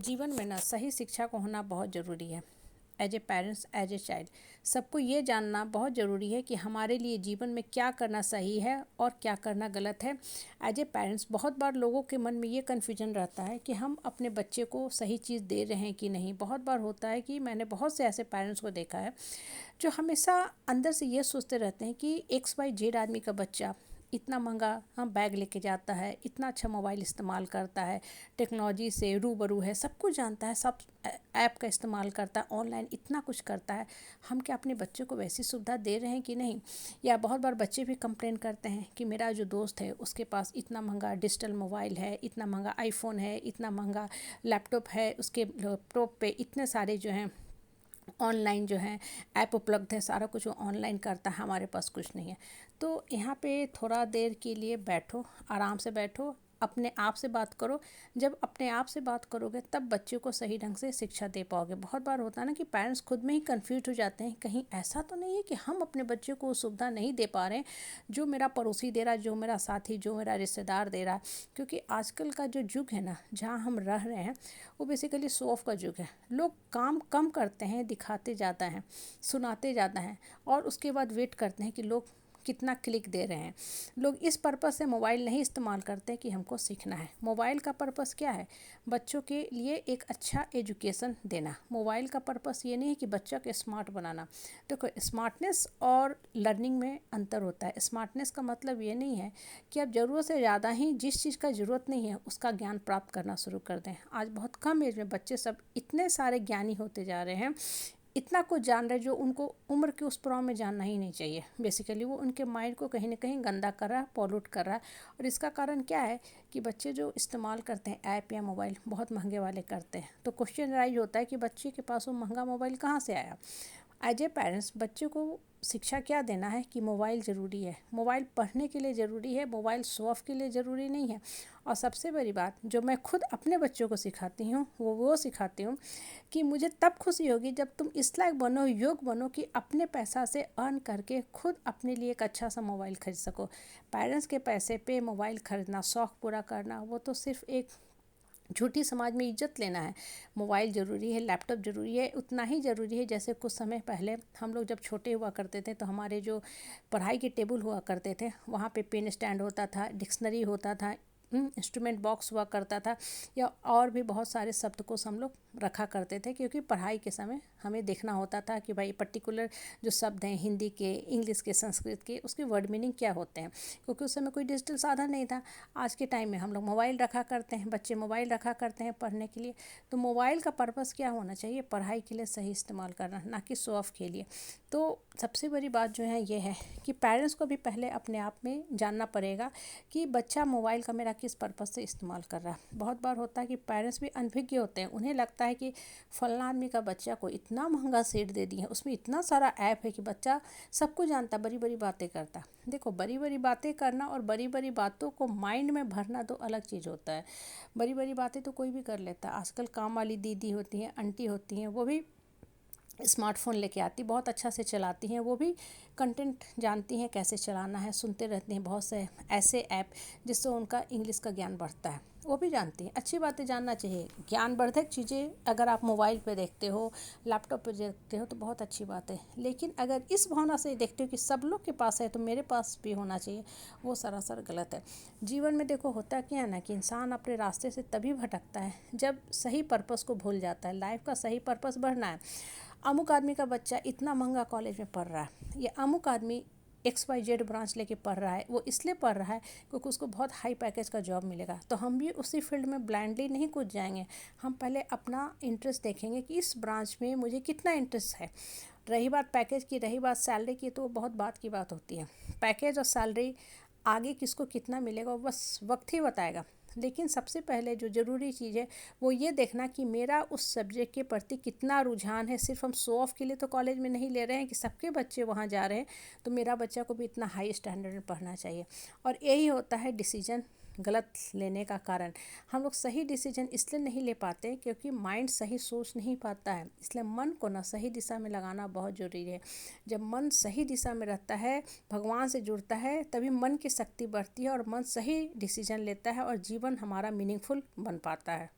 जीवन में ना सही शिक्षा को होना बहुत ज़रूरी है। As a parents, as a child, सबको ये जानना बहुत ज़रूरी है कि हमारे लिए जीवन में क्या करना सही है और क्या करना गलत है। एज ए पेरेंट्स बहुत बार लोगों के मन में ये कन्फ्यूजन रहता है कि हम अपने बच्चे को सही चीज़ दे रहे हैं कि नहीं। बहुत बार होता है कि मैंने बहुत से ऐसे पेरेंट्स को देखा है जो हमेशा अंदर से ये सोचते रहते हैं कि XYZ आदमी का बच्चा इतना महंगा बैग लेके जाता है, इतना अच्छा मोबाइल इस्तेमाल करता है, टेक्नोलॉजी से रूबरू है, सब कुछ जानता है, सब ऐप का इस्तेमाल करता है, ऑनलाइन इतना कुछ करता है। हम क्या अपने बच्चों को वैसी सुविधा दे रहे हैं कि नहीं। या बहुत बार बच्चे भी कंप्लेन करते हैं कि मेरा जो दोस्त है उसके पास इतना महंगा डिजिटल मोबाइल है, इतना महंगा आईफोन है, इतना महंगा लैपटॉप है, उसके लैपटॉप पे इतने सारे जो हैं ऑनलाइन जो है ऐप उपलब्ध है, सारा कुछ वो ऑनलाइन करता है, हमारे पास कुछ नहीं है। तो यहाँ पे थोड़ा देर के लिए बैठो, आराम से बैठो, अपने आप से बात करो। जब अपने आप से बात करोगे तब बच्चों को सही ढंग से शिक्षा दे पाओगे। बहुत बार होता है ना कि पेरेंट्स खुद में ही कंफ्यूज हो जाते हैं, कहीं ऐसा तो नहीं है कि हम अपने बच्चे को सुविधा नहीं दे पा रहे हैं जो मेरा पड़ोसी दे रहा है, जो मेरा साथी, जो मेरा रिश्तेदार दे रहा है। क्योंकि आजकल का जो युग है ना, जहाँ हम रह रहे हैं, वो बेसिकली शो ऑफ का युग है। लोग काम कम करते हैं, दिखाते ज़्यादा हैं, सुनाते ज़्यादा हैं, और उसके बाद वेट करते हैं कि लोग कितना क्लिक दे रहे हैं। लोग इस पर्पस से मोबाइल नहीं इस्तेमाल करते कि हमको सीखना है। मोबाइल का पर्पस क्या है? बच्चों के लिए एक अच्छा एजुकेशन देना। मोबाइल का पर्पस ये नहीं है कि बच्चा को स्मार्ट बनाना। देखो, स्मार्टनेस और लर्निंग में अंतर होता है। स्मार्टनेस का मतलब ये नहीं है कि आप ज़रूरत से ज़्यादा ही जिस चीज़ का ज़रूरत नहीं है उसका ज्ञान प्राप्त करना शुरू कर दें। आज बहुत कम एज में बच्चे सब इतने सारे ज्ञानी होते जा रहे हैं, इतना कुछ जान रहे जो उनको उम्र के उस पड़ाव में जानना ही नहीं चाहिए। बेसिकली वो उनके माइंड को कहीं ना कहीं गंदा कर रहा है, पॉल्यूट कर रहा है। और इसका कारण क्या है कि बच्चे जो इस्तेमाल करते हैं ऐप या मोबाइल, बहुत महंगे वाले करते हैं। तो क्वेश्चन राइज होता है कि बच्चे के पास वो महंगा मोबाइल कहाँ से आया। एज ए पेरेंट्स बच्चे को शिक्षा क्या देना है कि मोबाइल ज़रूरी है, मोबाइल पढ़ने के लिए ज़रूरी है, मोबाइल शो ऑफ के लिए ज़रूरी नहीं है। और सबसे बड़ी बात जो मैं खुद अपने बच्चों को सिखाती हूँ वो सिखाती हूँ कि मुझे तब खुशी होगी जब तुम इस लायक बनो, योग्य बनो कि अपने पैसा से अर्न करके खुद अपने लिए एक अच्छा सा मोबाइल खरीद सको। पेरेंट्स के पैसे पे मोबाइल खरीदना, शौक़ पूरा करना, वो तो सिर्फ एक झूठी समाज में इज्जत लेना है। मोबाइल ज़रूरी है, लैपटॉप ज़रूरी है, उतना ही ज़रूरी है जैसे कुछ समय पहले हम लोग जब छोटे हुआ करते थे तो हमारे जो पढ़ाई के टेबल हुआ करते थे वहाँ पे पेन स्टैंड होता था, डिक्शनरी होता था, इंस्ट्रूमेंट बॉक्स हुआ करता था, या और भी बहुत सारे शब्दकोश हम लोग रखा करते थे। क्योंकि पढ़ाई के समय हमें देखना होता था कि भाई पर्टिकुलर जो शब्द हैं हिंदी के, इंग्लिश के, संस्कृत के, उसके वर्ड मीनिंग क्या होते हैं। क्योंकि उस समय कोई डिजिटल साधन नहीं था। आज के टाइम में हम लोग मोबाइल रखा करते हैं, बच्चे मोबाइल रखा करते हैं पढ़ने के लिए। तो मोबाइल का पर्पस क्या होना चाहिए? पढ़ाई के लिए सही इस्तेमाल करना, ना कि शो ऑफ के लिए। तो सबसे बड़ी बात जो है ये है कि पेरेंट्स को भी पहले अपने आप में जानना पड़ेगा कि बच्चा मोबाइल का मेरा किस पर्पस से इस्तेमाल कर रहा है। बहुत बार होता है कि पेरेंट्स भी अनभिज्ञ होते हैं, उन्हें लगता है कि फलाना आदमी का बच्चा को इतना महंगा सेट दे दिए हैं, उसमें इतना सारा ऐप है कि बच्चा सब कुछ जानता, बड़ी बड़ी बातें करता। देखो, बड़ी बड़ी बातें करना और बड़ी बड़ी बातों को माइंड में भरना दो अलग चीज़ होता है। बड़ी बड़ी बातें तो कोई भी कर लेता है। आजकल काम वाली दीदी होती हैं, आंटी होती हैं, वो भी स्मार्टफ़ोन लेके आती, बहुत अच्छा से चलाती हैं। वो भी कंटेंट जानती हैं कैसे चलाना है, सुनते रहती हैं बहुत से ऐसे ऐप जिससे उनका इंग्लिश का ज्ञान बढ़ता है, वो भी जानती हैं। अच्छी बातें जानना चाहिए। ज्ञानवर्धक चीज़ें अगर आप मोबाइल पे देखते हो, लैपटॉप पे देखते हो तो बहुत अच्छी बात है। लेकिन अगर इस भावना से देखते हो कि सब लोग के पास है तो मेरे पास भी होना चाहिए, वो सरासर गलत है। जीवन में देखो होता क्या है ना कि इंसान अपने रास्ते से तभी भटकता है जब सही पर्पस को भूल जाता है। लाइफ का सही पर्पस बढ़ना है। अमुक आदमी का बच्चा इतना महंगा कॉलेज में पढ़ रहा है, या अमुक आदमी XYZ ब्रांच लेके पढ़ रहा है, वो इसलिए पढ़ रहा है क्योंकि उसको बहुत हाई पैकेज का जॉब मिलेगा। तो हम भी उसी फील्ड में ब्लाइंडली नहीं कूद जाएंगे। हम पहले अपना इंटरेस्ट देखेंगे कि इस ब्रांच में मुझे कितना इंटरेस्ट है। रही बात पैकेज की, रही बात सैलरी की, तो बहुत बात की बात होती है। पैकेज और सैलरी आगे किसको कितना मिलेगा वो बस वक्त ही बताएगा। लेकिन सबसे पहले जो ज़रूरी चीज़ है वो ये देखना कि मेरा उस सब्जेक्ट के प्रति कितना रुझान है। सिर्फ हम शो ऑफ के लिए तो कॉलेज में नहीं ले रहे हैं कि सबके बच्चे वहाँ जा रहे हैं तो मेरा बच्चा को भी इतना हाई स्टैंडर्ड में पढ़ना चाहिए। और यही होता है डिसीजन गलत लेने का कारण। हम लोग सही डिसीजन इसलिए नहीं ले पाते क्योंकि माइंड सही सोच नहीं पाता है। इसलिए मन को ना सही दिशा में लगाना बहुत ज़रूरी है। जब मन सही दिशा में रहता है, भगवान से जुड़ता है, तभी मन की शक्ति बढ़ती है और मन सही डिसीजन लेता है और जीवन हमारा मीनिंगफुल बन पाता है।